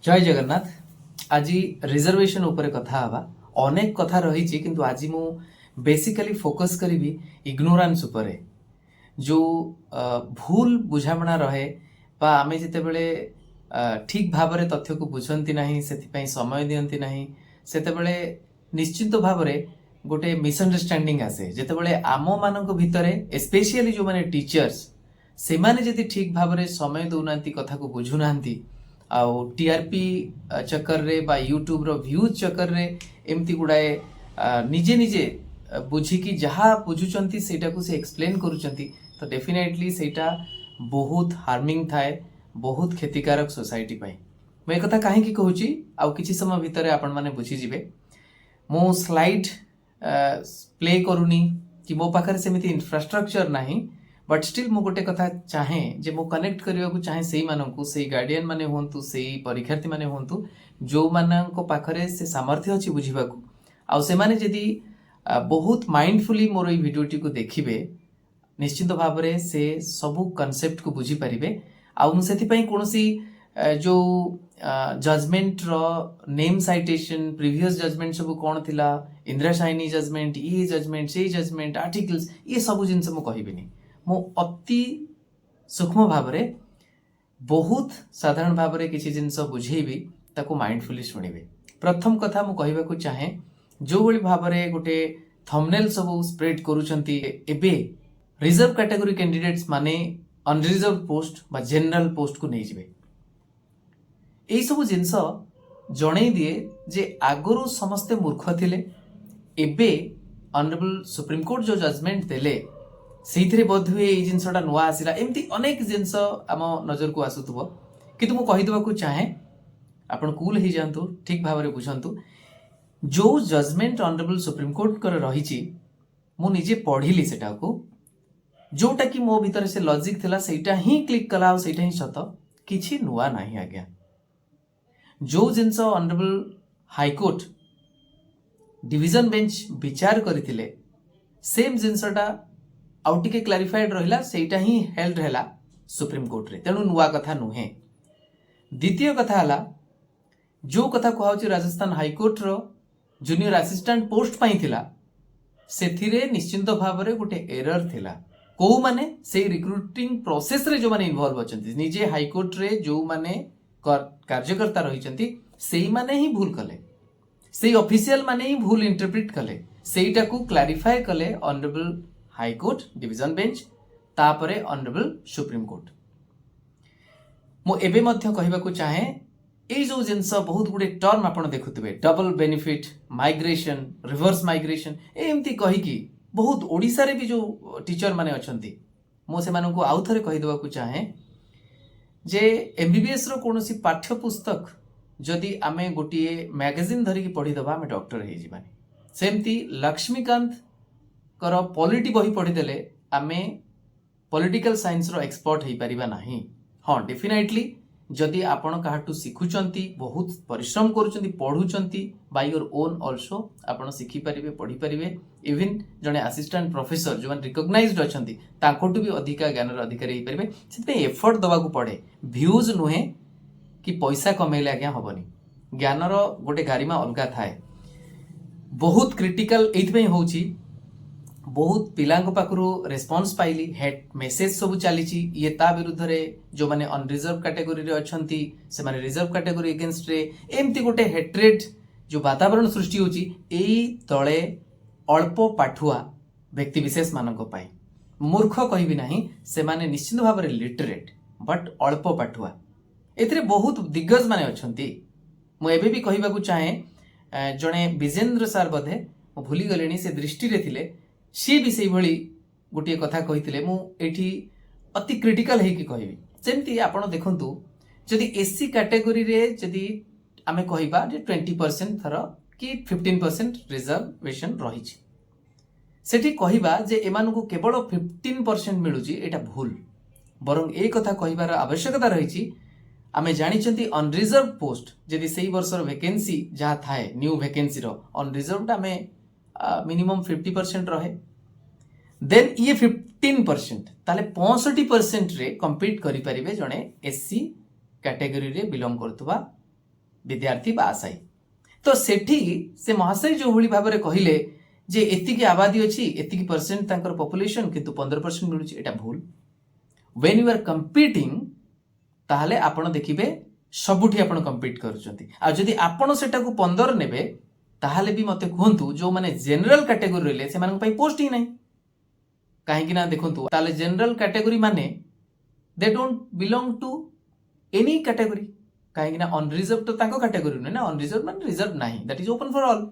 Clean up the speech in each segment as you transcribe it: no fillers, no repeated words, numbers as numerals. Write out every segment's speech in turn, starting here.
जय जगन्नाथ। आज रिजर्वेशन ऊपर कथा हवा अनेक कथा रही किंतु आज मु बेसिकली फोकस करी इग्नोरांस ऊपर जो भूल बुझामणा रहे बा आमे जितेबेले ठीक भाव में तथ्य को बुझंती नहीं से समय दियंती नहीं सेतेबेले निश्चित भाव में गोटे मिसअंडरस्टैंडिंग आसे जेतेबेले आम मानक भितरे स्पेशली जो माने टीचर्स से माने जदि ठीक भाव में समय दौनांती कथा को बुझुनांती आउ टीआरपी चक्कर रे बा यूट्यूब रो व्यूज चक्कर रे एमती गुड़ाए निजे निजे बुझिकी जहाँ बुझुचंती सेटा को से एक्सप्लेन करूचंती तो डेफिनेटली सेटा बहुत हार्मिंग थाए बहुत क्षतिकारक सोसाइटी पाई मैं कथा काहे की कहूची आउ किछि समय भितरे आपण माने बुझी जिवे मो स्लाइड प्ले करूनी कि मो पाखरे सेमिति इंफ्रास्ट्रक्चर नाही बट स्टिल मु गोटे कथा चाहे जे मु कनेक्ट करिया को चाहे सेही माननकु सेही गार्डियन माने होंतु सेही परीक्षार्थी माने होंतु जो माननको पाखरे से सामर्थ्य अछि बुझिबाकू आउ से माने जदी बहुत माइंडफुली मोर ई वीडियोटी को देखिबे निश्चित भाव में से सबू कॉन्सेप्ट को बुझी पारिबे आउ मु सेति पई कोनोसी जो जजमेंट रो नेम साइटेशन प्रीवियस जजमेंट सब कोन थिला इंदिरा शाइनी जजमेंट ई जजमेंट से जजमेंट आर्टिकल्स ये सबू जिनस मु कहिबिनी मु अति सूक्ष्म भाव में बहुत साधारण भाव में किसी जिनस बुझेबी ताको माइंडफुली शुणिबे। प्रथम कथा मु कहबा को चाहे जो बड़ी भाव में गोटे थंबनेल सब स्प्रेड करूचंती एबे रिजर्व कैटेगरी कैंडिडेट्स माने अनरिजर्व पोस्ट बा जनरल पोस्ट को नहीं जिवे एई सब जिनस जणै दिए जे आगरो समस्ते मूर्ख थिले एबे ऑनरेबल सुप्रीम कोर्ट जो जजमेंट देले से बोध हुए ये जिनसा नुआ आसला एमती अनेक जिनस आम नजर को आसुव कि मुझे कहीदेवा चाहे आपण कूल हो जातु ठीक भाव में बुझंतु जो जजमेंट ऑनरेबल सुप्रीम कोर्ट कर रही मु निजे पढ़िली सेटा को जोटा कि मो भीतर से लॉजिक थिला सेटा ही क्लिक कला सेटा ही सत किछि नुआ नहीं आज्ञा जो जिनस ऑनरेबल हाईकोर्ट डिवीजन बेंच विचार करथिले सेम जिनसटा आउ टिके क्लारिफाइड रहिला सेटा ही हेल्ड रहला सुप्रीम कोर्ट रे तेणु नुआ कथा नुहे। द्वितीय कथा हला जो कथा कहउची राजस्थान हाईकोर्ट रो जूनियर असिस्टेंट पोस्ट पाई थिला सेथिरे निश्चित भाव में गोटे एरर थिला को माने से रिक्रूटिंग प्रोसेस रे जो माने इन्वॉल्व अछंती निजे हाईकोर्ट रे जो माने कार्यकर्ता रहिचंती सेही माने ही भूल कले सेही ऑफिशियल माने ही भूल इंटरप्रेट कले सेहीटा को क्लैरिफाई कले ऑनरेबल हाईकोर्ट डिवीजन बेंच तापरे ऑनरेबल सुप्रीम कोर्ट मु एबे मध्य कहबा को चाहे ए जो जिनस बहुत गुडे टर्म आपण देखुतबे double benefit migration reverse migration एमती कहि कि बहुत ओडिसा रे भी जो टीचर माने अछंती मु से मानको आउ थरे कहि देबा को चाहे जे एमबीबीएस रो कोनोसी पाठ्य पुस्तक जदि आमे गोटिए मैगजीन धरि कि पढि दबा आमे डॉक्टर हे जिबानी सेमती लक्ष्मीकांत कर पॉलिटी बही पढ़ीदेले आमे पॉलिटिकल साइंस रो एक्सपर्ट हो पारिबा नाही। हाँ डेफिनेटली जदि आपण काहाटू शिखुचंती बहुत परिश्रम करूचंती पढ़ुचंती बाय योर ओन आल्सो आपण शिखि पारिबे पढ़ी पारिबे इवन जने असिस्टेंट प्रोफेसर जो रिकॉग्नाइज्ड अछंती तांकोटू भी अधिका ज्ञान रो अधिकारी हो पारिबे सेते एफर्ट दवा को पड़े व्यूज नुहे कि पैसा कमेले आज्ञा हबनी ज्ञान रो गोटे गारिमा अलगा थाए बहुत क्रिटिकल एथबे होउची बहुत पिलांको पाखरु रेस्पॉन्स पाइली हेड मेसेज सब चली ये ता विरुद्ध रे जो माने अनरिजर्व कैटेगरी रे अछंती से माने रिजर्व कैटेगरी अगेंस्ट रे एमती गोटे हेट्रेड जो वातावरण सृष्टि होची एई तळे अल्प पाठुआ व्यक्ति विशेष मानक पाई मूर्ख कहबी नाही से माने निश्चित भाव रे लिटरेट बट अल्प पाठुआ एथिरे बहुत दिग्गज माने अछंती मु एबे भी कहबा को चाहे जणे विजेंद्र सर बधे मु भूली गलेनी से दृष्टि रे थिले सी भी से भली गोटे कथा कही मु एठी अति क्रिटिकल है कि कहबी सेमती आपण देखंतु जदि एससी कैटेगरी रे जदि आमे कहबा जे 20% थर कि 15% रिजर्वेशन रही सेठी कहबा जे एमानकु केवल 15% मिलुची एटा भूल बरं ए कथा कहबार आवश्यकता रही आमे जानिचंती अनरिजर्व पोस्ट जदि सेही वर्षर वैकेंसी जहाँ थाए न्यू वैकेंसी रो अनरिजर्व आमे मिनिमम 50% रहे देन ये 15% ताले 65% रे कंपीट करि परिबे जणे एससी कैटेगरी रे बिलोंग करतबा विद्यार्थी बा आशायी तो सेठी से महाशय जो भली भाव कहले जे एतिकी आबादी अच्छी एतिकी परसेंट तांकर पॉपुलेशन किंतु 15% मिलुची एटा भूल व्हेन यू आर कंपीटिंग ताहले आपण देखिबे सबुठी आपण कंपीट करूचंती आ जदी आपण सेटा को 15 नेबे ताहले भी मते कहंतु जो माने जनरल कैटेगरी रहले से मानन पई पोस्ट ही नहीं काहे कि ना देखंतु ताले जनरल कैटेगरी माने they don't belong to any category काहे कि ना अनरिजर्व तो तांको कैटेगरी नै ना अनरिजर्व माने रिजर्व नाही that is open for all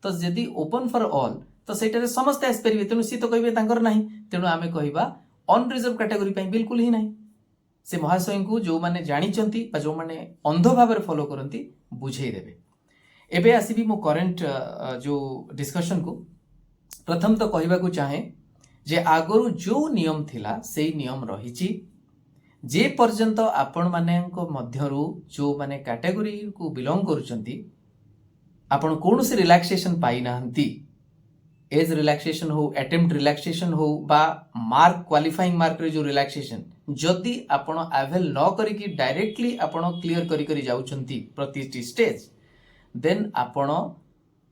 तो जदी ओपन फॉर ऑल तो सेटारे समस्त आस परिबे तेनु सी तो कहबे तांकर नाही तेनु आमे कहिबा अनरिजर्व कैटेगरी पई बिल्कुल ही नाही से महाशय को जो माने जानिचंती बा जो माने अंध भाव फॉलो करंती बुझेई देबे एबे आसीबी मो करंट जो डिस्कशन को प्रथम तो कहबा को चाहे जे आगरु जो नियम थिला सेही नियम रहिची जे पर्यंत आपण मानेको मध्यरु जो माने कैटेगरी को बिलोंग करूचंती आपण कोनोसी रिलैक्सेशन पाई नाहंती एज रिलैक्सेशन हो अटेम्प्ट रिलैक्सेशन हो बा मार्क क्वालिफाइंग मार्क रे जो रिलैक्सेशन जदि आपण अवेल न करी कि डायरेक्टली आपण क्लियर करी करी जाउचंती प्रति स्टेज देन आपण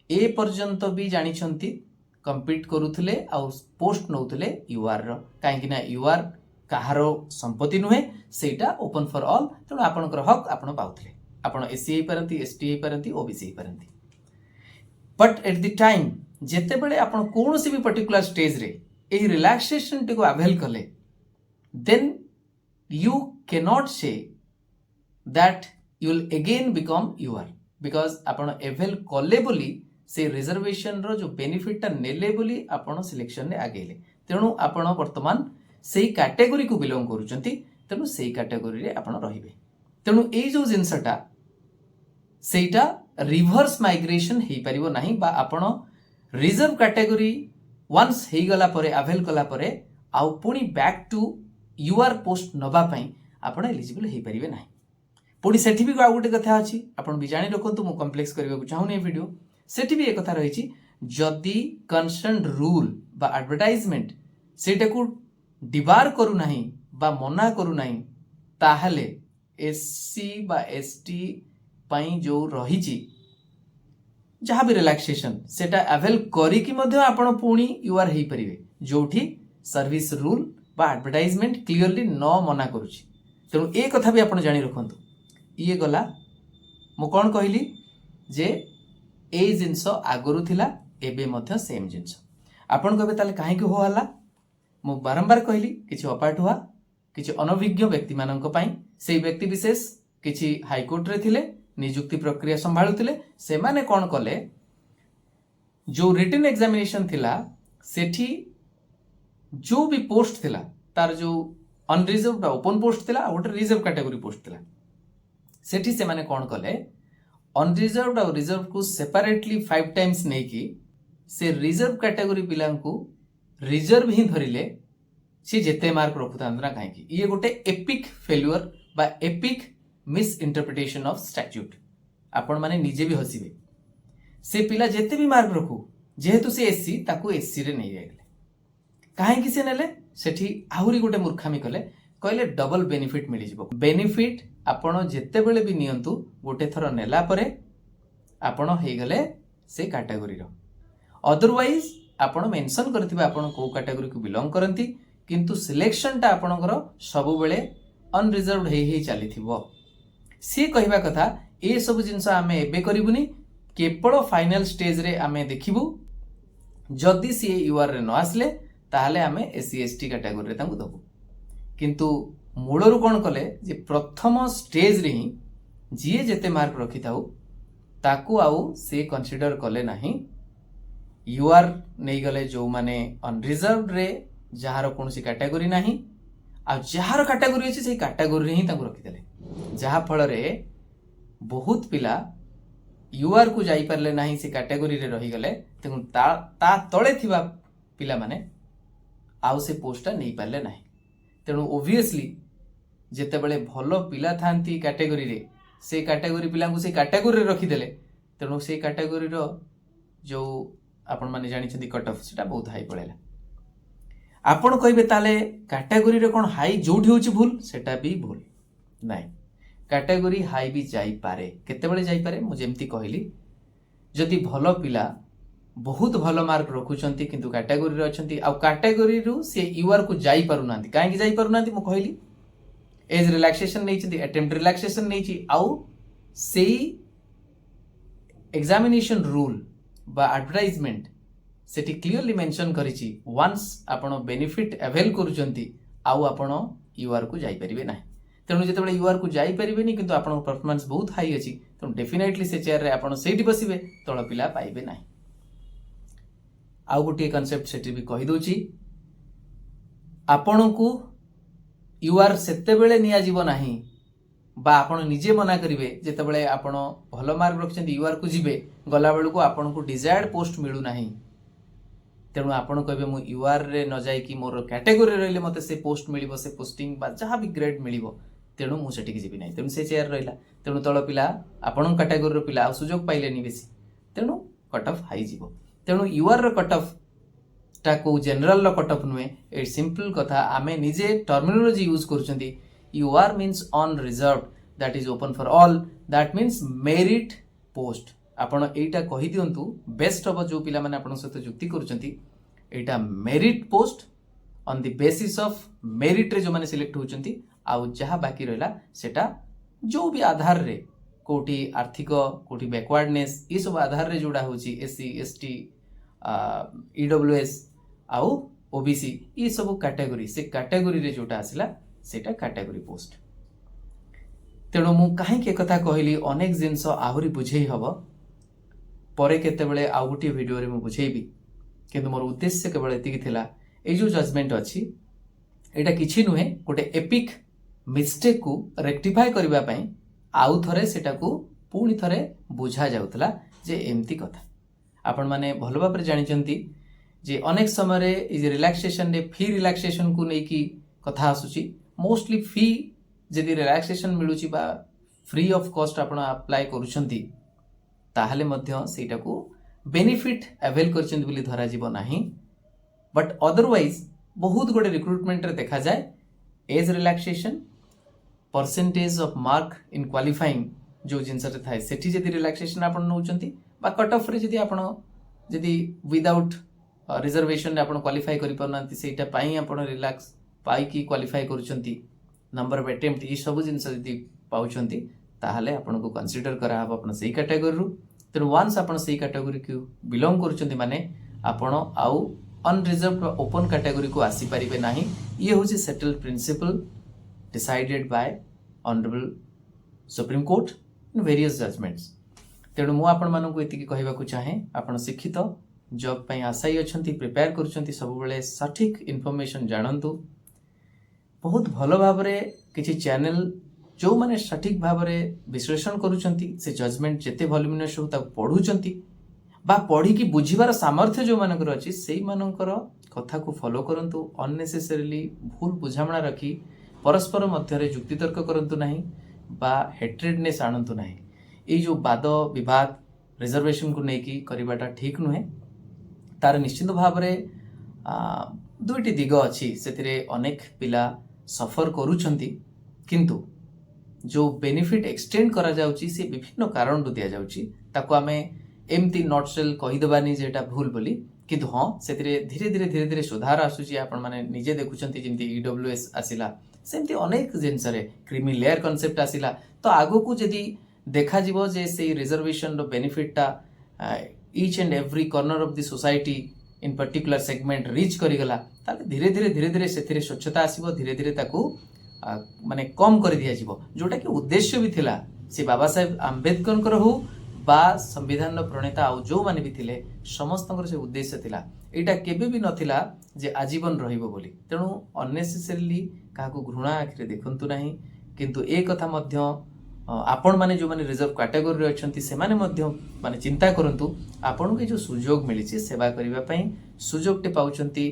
ए पर्यंत भी जानिछंती कंपीट करूथले आ पोस्ट नउथले यूआर रो काहे कि ना यूआर काहारो संपत्ति नुहे सेटा ओपन फॉर ऑल तेणु आपणकर हक आपण पाउथले आपण एससी हे परंती एसटी हे परंती ओबीसी हे परंती बट एट द टाइम जेते बेले आपण कोनोसी भी पर्टिकुलर स्टेज रे ए रिलैक्सेशन टिको अवेल कले then you cannot say that you will again become UR because आपण एवेल कले बोली से रिजर्वेशन रो जो बेनिफिट ता नेले बोली आपण सिलेक्शन रे आगेले तेणु आपण वर्तमान सेही कैटेगरी को बिलोंग करूचंती तेणु सेही कैटेगरी रे आपण रहिबे तेणु ए जो जिंसटा सेटा रिवर्स माइग्रेशन हेई परिबो नाही बा आपण रिजर्व कैटेगरी वंस हेई गला परे अवेल कला परे आउ पुनी बैक टू यूआर पोस्ट नबा पई आपण एलिजिबल हेई परिबे नाही पुनी सेठी भी गोटे कथा अछि आपण भी जानि रखंतु मु कॉम्प्लेक्स करबा को चाहू नै वीडियो सेठी भी एक कथा रहिछि जदि कंसर्न रूल बा एडवर्टाइजमेंट सेटा को डिबार करू नाही बा मना करू नाही ताहले एससी बा एसटी पई जो रहिछि जहाँ भी रिलैक्सेशन सेटा अवेल करी कि मध्य आपण पुणी यूआर हेई परिबे जोठी सर्विस रूल बा एडवर्टाइजमेंट क्लियरली न मना करूछि तेणु ए कथा भी आपण जानि रखंतु ये गला मु कौन कहली जे ए जिनस आगरु थिला एबे मध्य सेम जिनस आपण कहबे ताले काहे कि हो हला मु बारंबार कहली किछि अपार्ट हुआ किछि अनभिज्ञ व्यक्ति मानक पई सेही व्यक्ति विशेष किछि हाई कोर्ट रे थिले नियुक्ति प्रक्रिया संभाळुथिले से माने कोन कले जो रिटन एग्जामिनेशन थिला सेठी जो भी पोस्ट थिला तार जो अनरिजर्व ओपन पोस्ट थिला और रिजर्व कैटेगरी पोस्ट थिला सेठी से माने कोन कले अनरिजर्व और रिजर्व को सेपरेटली 5 टाइम्स नहीं की से रिजर्व कैटेगरी पिला को रिजर्व ही धरिले सी जेते मार्क रखुतांद्रा काहे की ये गोटे एपिक फेल्युअर बा epic miss interpretation of statute आपण माने निजे भी हसिबे से पिला जेते भी मार्क रखु जेहेतु से एससी ताकू एससी रे नहीं जाइले काहे कि से नेले सेठी आहुरी गोटे मूर्खामी कले कहले डबल बेनिफिट मिली जिवो बेनिफिट आपण जेते बेले भी नियंतु गोटे थर नेला परे आपण हे गले से कैटेगरी रो अदरवाइज आपण मेंशन करथिबे आपण को कैटेगरी को बिलोंग करंती किंतु सिलेक्शन टा आपणकर सब बेले अनरिजर्वड हे चलीथिबो सी कहबा कथा ए सब जिंस आमे एबे करिबुनी केवल फाइनल स्टेज रे आमे देखिबु जदि सी यूआर रे न आसले ताहले आमे एससी एसटी कैटेगरी रे तांकु दबु किंतु मूलरू कौन कले जे प्रथम स्टेज रे ही जीए जेते मार्क रखी थाउ ताकू आउ से कंसीडर कले नाही यूआर नहीं गले जो माने अनरिजर्वड रे जहार कोनसी कैटेगरी नाही आ जहार कैटेगरी अछि से कैटेगरी रे ही तांकु रखी देले जहा फल रे बहुत पिला यूआर को जाई परले नाही से कैटेगरी रे रही गले तेनु ता तळे थिबा पिला माने आउ से पोस्टा नहीं पारले नाही तेणु ओबियसली जेते बेले भलो पिला थांती कैटेगरी रे से कैटेगरी पिला को से कैटेगरी रे रखी देले तेणु से कैटेगरी रो जो आपण माने जानि छथि कट ऑफ सेटा बहुत हाई पळेला आपण कहबे ताले कैटेगरी रे कोन हाई जोठी होची भूल सेटा भी भूल नाही कैटेगरी हाई भी जाई पारे केतेबेले जाई पारे मु जेमती कहली जदि भल पिला बहुत भल मार्क रखुचंती किंतु कैटेगरी रे अछंती आ कैटेगरी रु से यूआर को जाई पारु नांती काहे कि जाई पारु नांती मु कहली एज रिलैक्सेशन नहीं चंती अटेम्प्ट रिलैक्सेशन नहीं ची आउ सेई एग्जामिनेशन रूल बा एडवर्टाइजमेंट सेठी क्लियरली मेंशन करिछि वंस आपण बेनिफिट अवेल करूचंती आउ आपण यूआर को जाई परिबे नाही तेणु जिते यूआर को जाई परिबेनी किंतु आपण परफॉर्मेंस बहुत हाई अछि तेणु डेफिनेटली से चेयर रे आपण सेठी बसिबे तळ पिला पाइबे नाही आउ गोटे कॉन्सेप्ट सेठी भी कहि दोछि आपण को यूआर सेते बेले निया जीव नाही बा आपण निजे मना करिवे जेते बेले आपण भल मार्क रखछंती यूआर को जिबे गला बेलू को आपण को डिजायर्ड पोस्ट मिलू नाही तेणु आपण कहबे मु यूआर रे न जाई कि मोर कैटेगरी रहले मते से पोस्ट मिलिबो से पोस्टिंग बा जहां भी ग्रेड मिलिबो तेणु मु सेठी जिबि नाही तेणु से चेयर रहिला तेणु तळ पिला आपण कैटेगरी रो पिला सुजोग पाइलेनी बेसी तेणु कट ऑफ हाई जीवो तेणु यूआर रो कट ऑफ टा को जनरल रो कट ऑफ नुए ए सिंपल कथा आमे निजे टर्मिनोलॉजी यूज करछंती UR means on reserve that is open for all that means merit post आपण एटा कहि दियंतु बेस्ट ऑफ जो पिला माने आपण सहित जुक्ति करछंती एटा merit post on the basis of merit रे जो माने सिलेक्ट होचंती आउ जहा बाकी रहला सेटा जो भी आधार रे कोठी आर्थिक कोठी बैकवर्डनेस ये सब आधार रे जोड़ा होची एससी एसटी ईडब्ल्यूएस आउ ओबीसी ये सब कैटेगरी से कैटेगरी रे जोटा आसिला सेटा कैटेगरी पोस्ट तेणु मु काहे के कथा कहली अनेक जिंस आहुरी बुझेई हबो परे केते बेले आउ गोटे वीडियो रे मु बुझेइबी किंतु मोर उद्देश्य केवल एतिकी थिला ए जो जजमेंट अछि एटा किछि नुहे गोटे एपिक मिस्टेक को रेक्टिफाई करबा पई आउ थरे सेटा को पुणी थरे बुझा जाउतला जे एमती कथा आपण माने भलो भाबरे जानिचंती जे अनेक समय रे इज रिलैक्सेशन रे फी रिलैक्सेशन को नै की कथा आसुची मोस्टली फी जदि रिलैक्सेशन मिलुची बा फ्री ऑफ कॉस्ट आपण अप्लाई करूछंती ताहले मध्य सेटा को बेनिफिट अवेल करछंती बोली धरा जीव नाही बट अदरवाइज बहुत गोटे रिक्रुटमेंट रे देखा जाए age relaxation percentage of mark in qualifying जो जिनस रे थाए सेठी जदि रिलैक्सेशन आपण नउचंती बा कट ऑफ रे जदि आपण जदि विदाउट रिजर्वेशन रे आपण क्वालिफाई करि परनांती सेटा पाई आपण रिलैक्स पाई की क्वालिफाई करूचंती नंबर ऑफ अटेम्प्ट ई सब जिनस जदि पाउचंती ताहले आपण को कंसीडर करा हबो आपण सेही कैटेगरी रु तेणु वंस आपण सेही कैटेगरी को बिलोंग करूचंती माने आपण आउ अनरिजर्व्ड ओपन कैटेगरी को आसी परिबे नाही ये होची settled principle decided by honourable supreme court in various judgments तेणु मु आपण मानन को एतिकी कहबा को चाहे आपण शिक्षित जॉब पई आशाई अछंती प्रिपेयर करूचंती सब बेले सठिक इन्फॉर्मेशन जानंतु बहुत भलो भाबरे किछि चैनल जो माने सठिक भाबरे विश्लेषण करूचंती से जजमेंट जेते वॉल्यूमिनस हो ता पढुचंती बा पढ़ी की बुझिबार सामर्थ्य जो मानकर अछि सेही मानकर कथा को फॉलो करंतु अननेसेसरीली भूल बुझामणा रखी परस्पर मध्य रे जुक्ति तर्क करंतु नाही बा हेट्रेडनेस आणंतु नाही ए जो वाद विवाद रिजर्वेशन को नेकी करिबाटा ठीक नुहे तार निश्चित भाव रे दुईटी दिग अछि सेतिरे अनेक पिला सफर करूछंती किंतु जो बेनिफिट एक्सटेंड करा जाउची से विभिन्न कारण रु दिया जाउची ताको आमे एमती नॉटसेल कहि देबानी जेटा भूल बोली किंतु हां सेतिरे धीरे धीरे सुधार आसुची आपण माने निजे देखुचंती जेमती ईडब्ल्यूएस आसिला सेमती अनेक जिनस रे क्रीमी लेयर कांसेप्ट आसिला तो आगो को जदी देखा जीवो जे से रिजर्वेशन रो बेनिफिट ता each and every corner of the society in particular segment reach करि गला ताले धीरे धीरे सेतिरे स्वच्छता आसीबो धीरे ताकू माने कम कर दिया जीवो जोटा कि उद्देश्य भी थिला से बाबा साहेब आंबेडकर हो बा संविधान प्रणेता आउ जो माने भी थिले समस्त से उद्देश्य थिला एटा केबे भी नथिला जे आजीवन रहिबो बोली तेणु अननेसेसरीली काहाको घृणा आखिरे देखंतु नाही किंतु ए कथा मध्य आपण माने जो माने रिजर्व कैटेगरी रे अछंती से माने मध्य माने चिंता करंतु आपण के जो सुजोग मिली छी सेवा करिवा पई सुजोग टे पाउचंती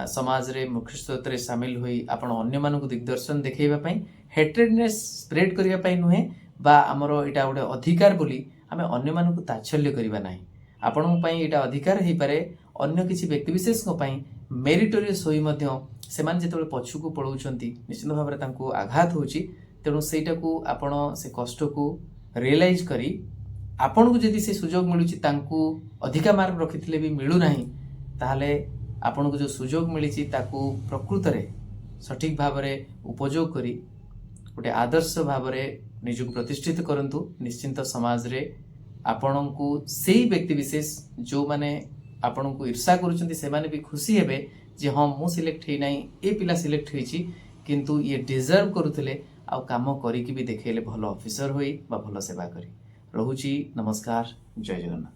समाज रे मुख्य स्रोत रे शामिल होई आपण अन्य मानक दिग्दर्शन देखैबा पई हेट्रेडनेस स्प्रेड करिवा पई नुहे बा हमरो एटा गोटे अधिकार बोली आमे अन्य मानक ताच्छल्य करिवा नाही आपण पई एटा अधिकार हेई पारे अन्य किछि व्यक्ति विशेष को पई मेरिटोरियस होई मध्य सेमान जेतबे पछु को पळौचंती निश्चित भाबरे तांको आघात होची ତେଣୁ ସେଇଟାକୁ ଆପଣ ସେ କଷ୍ଟକୁ ରିଏଲାଇଜ୍ କରି ଆପଣଙ୍କୁ ଯଦି ସେ ସୁଯୋଗ ମିଳୁଛି ତାଙ୍କୁ ଅଧିକା ମାର୍କ ରଖିଥିଲେ ବି ମିଳୁନାହିଁ, ତାହେଲେ ଆପଣଙ୍କୁ ଯେଉଁ ସୁଯୋଗ ମିଳିଛି ତାକୁ ପ୍ରକୃତରେ ସଠିକ୍ ଭାବରେ ଉପଯୋଗ କରି ଗୋଟେ ଆଦର୍ଶ ଭାବରେ ନିଜକୁ ପ୍ରତିଷ୍ଠିତ କରନ୍ତୁ। ନିଶ୍ଚିନ୍ତ ସମାଜରେ ଆପଣଙ୍କୁ ସେଇ ବ୍ୟକ୍ତି ବିଶେଷ ଯେଉଁମାନେ ଆପଣଙ୍କୁ ଈର୍ଷା କରୁଛନ୍ତି ସେମାନେ ବି ଖୁସି ହେବେ ଯେ ହଁ ମୁଁ ସିଲେକ୍ଟ ହେଇନାହିଁ, ଏ ପିଲା ସିଲେକ୍ଟ ହେଇଛି, କିନ୍ତୁ ଇଏ ଡିଜର୍ଭ କରୁଥିଲେ ଆଉ କାମ କରିକି ବି ଦେଖେଇଲେ ଭଲ ଅଫିସର ହୋଇ ବା ଭଲ ସେବା କରି। ରହୁଛି, ନମସ୍କାର, ଜୟ ଜଗନ୍ନାଥ।